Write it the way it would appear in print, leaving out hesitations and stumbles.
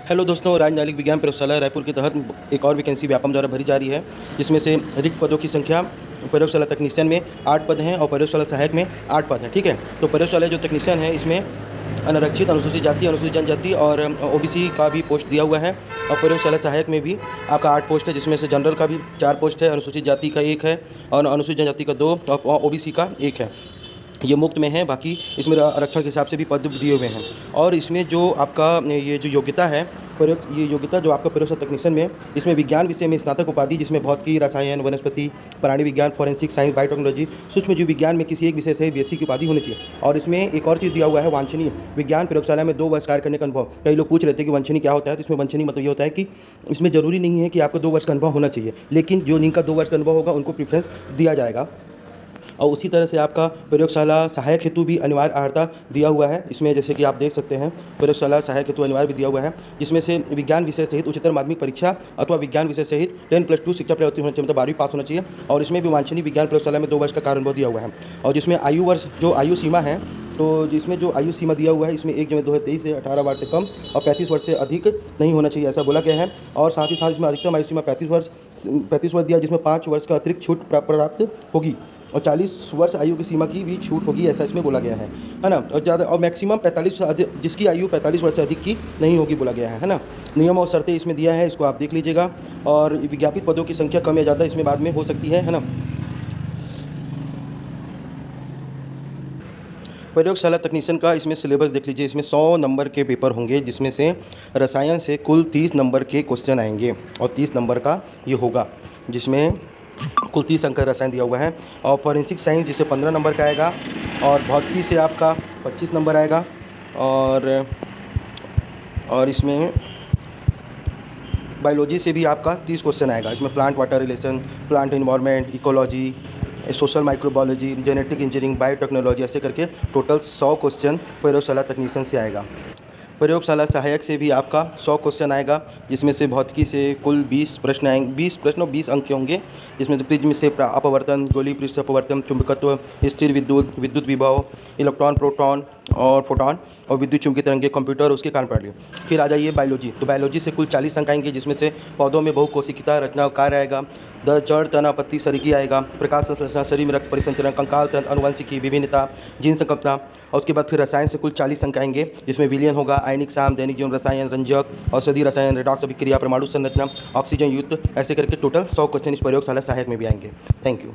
Hello दोस्तों, राजनैतिक विज्ञान प्रयोगशाला रायपुर के तहत एक और वैकेंसी व्यापम द्वारा भरी जा रही है, जिसमें से रिक्त पदों की संख्या प्रयोगशाला तकनीशियन में 8 पद हैं और प्रयोगशाला सहायक में 8 पद हैं। ठीक है, तो प्रयोगशाला जो तकनीशियन है इसमें अनारक्षित, अनुसूचित जाति, अनुसूचित जनजाति और ओबीसी का भी पोस्ट दिया हुआ है। और प्रयोगशाला सहायक में भी आपका 8 पोस्ट है, जिसमें से जनरल का भी 4 पोस्ट है, अनुसूचित जाति का 1 है और अनुसूचित जनजाति का 2 और ओबीसी का 1 है। ये मुफ्त में है, बाकी इसमें आरक्षण के हिसाब से भी पद दिए हुए हैं। और इसमें जो आपका ये जो योग्यता है, ये योग्यता जो आपका प्रयोगशाला तकनीशियन में, इसमें विज्ञान विषय में स्नातक उपाधि, जिसमें भौतिकी, रसायन, वनस्पति, प्राणी विज्ञान, फॉरेंसिक साइंस, बायोटेक्नोलॉजी, सूक्ष्म जीव विज्ञान में किसी एक विषय से बीएससी की उपाधि होनी चाहिए। और इसमें एक और चीज़ दिया हुआ है, वांछनीय विज्ञान प्रयोगशाला में 2 वर्ष कार्य करने का अनुभव। कई लोग पूछ रहे थे कि वांछनीय क्या होता है, तो इसमें वांछनीय मतलब ये होता है कि इसमें ज़रूरी नहीं है कि आपको 2 वर्ष का अनुभव होना चाहिए, लेकिन जो जिनका 2 वर्ष का अनुभव होगा उनको प्रेफरेंस दिया जाएगा। और उसी तरह से आपका प्रयोगशाला सहायक हेतु भी अनिवार्य अर्हता दिया हुआ है। इसमें जैसे कि आप देख सकते हैं, प्रयोगशाला सहायक हेतु अनिवार्य भी दिया हुआ है, जिसमें से विज्ञान विषय सहित उच्चतर माध्यमिक परीक्षा अथवा विज्ञान विषय सहित 10+2 शिक्षा प्रवृत्ति होना चाहिए, मतलब 12वीं पास होना चाहिए। और इसमें भी वांछनीय विज्ञान प्रयोगशाला में 2 वर्ष का कार्य अनुभव दिया हुआ है। और जिसमें आयु वर्ष जो आयु सीमा है, तो जिसमें जो आयु सीमा दिया हुआ है, इसमें 1 जनवरी 2023 से 18 वर्ष से कम और 35 वर्ष से अधिक नहीं होना चाहिए, ऐसा बोला गया है। और साथ ही साथ इसमें अधिकतम आयु सीमा 35 वर्ष दिया, जिसमें 5 वर्ष का अतिरिक्त छूट प्राप्त होगी और 40 वर्ष आयु की सीमा की भी छूट होगी, ऐसा इसमें बोला गया है ना। और ज़्यादा और मैक्सिमम 45 से अधिक, जिसकी आयु 45 वर्ष से अधिक की नहीं होगी, बोला गया है ना। नियम और शर्तें इसमें दिया है, इसको आप देख लीजिएगा। और विज्ञापित पदों की संख्या कम या ज़्यादा इसमें बाद में हो सकती है ना। प्रयोगशाला तकनीशियन का इसमें सिलेबस देख लीजिए। इसमें 100 नंबर के पेपर होंगे, जिसमें से रसायन से कुल 30 नंबर के क्वेश्चन आएंगे और 30 नंबर का ये होगा, जिसमें कुल 30 अंक का रसायन दिया हुआ है। और फॉरेंसिक साइंस जिससे 15 नंबर का आएगा, और भौतिकी से आपका 25 नंबर आएगा। और इसमें बायोलॉजी से भी आपका 30 क्वेश्चन आएगा। इसमें plant water relation, plant environment, ecology, social microbiology, genetic engineering, biotechnology, ऐसे करके टोटल 100 क्वेश्चन प्रयोगशाला तकनीशियन से आएगा। प्रयोगशाला सहायक से भी आपका 100 क्वेश्चन आएगा, जिसमें से भौतिकी से कुल 20 प्रश्न आएंगे, 20 प्रश्न और 20 अंक के होंगे। जिसमें से प्रिज्म से अपवर्तन, गोलीय पृष्ठ अपवर्तन, चुंबकत्व, स्थिर विद्युत, विद्युत विभव, इलेक्ट्रॉन, प्रोटॉन और फोटॉन और विद्युत चुंबकीय तरंगे, कंप्यूटर, उसके कारण पढ़ लियो। फिर आ जाइए बायोलॉजी। तो बायोलॉजी से कुल 40 अंक आएंगे, जिसमें से पौधों में बहुकोशिकीता, रचना और कार्य आएगा, जड़, तना, पत्ती, सरीकी आएगा, प्रकाश संश्लेषण, शरीर में रक्त परिसंचरण, कंकाल तंत्र, आनुवंशिकी, विभिन्नता, जीन संकल्पना। और उसके बाद फिर रसायन से कुल 40 अंक आएंगे, जिसमें विलयन होगा, आयनिक साम, दैनिक जीवन रसायन, रंजक, औषधि रसायन, रेडॉक्स अभिक्रिया, परमाणु संरचना, ऑक्सीजन युक्त, ऐसे करके टोटल 100 क्वेश्चन इस प्रयोगशाला सहायक में भी आएंगे। Thank you.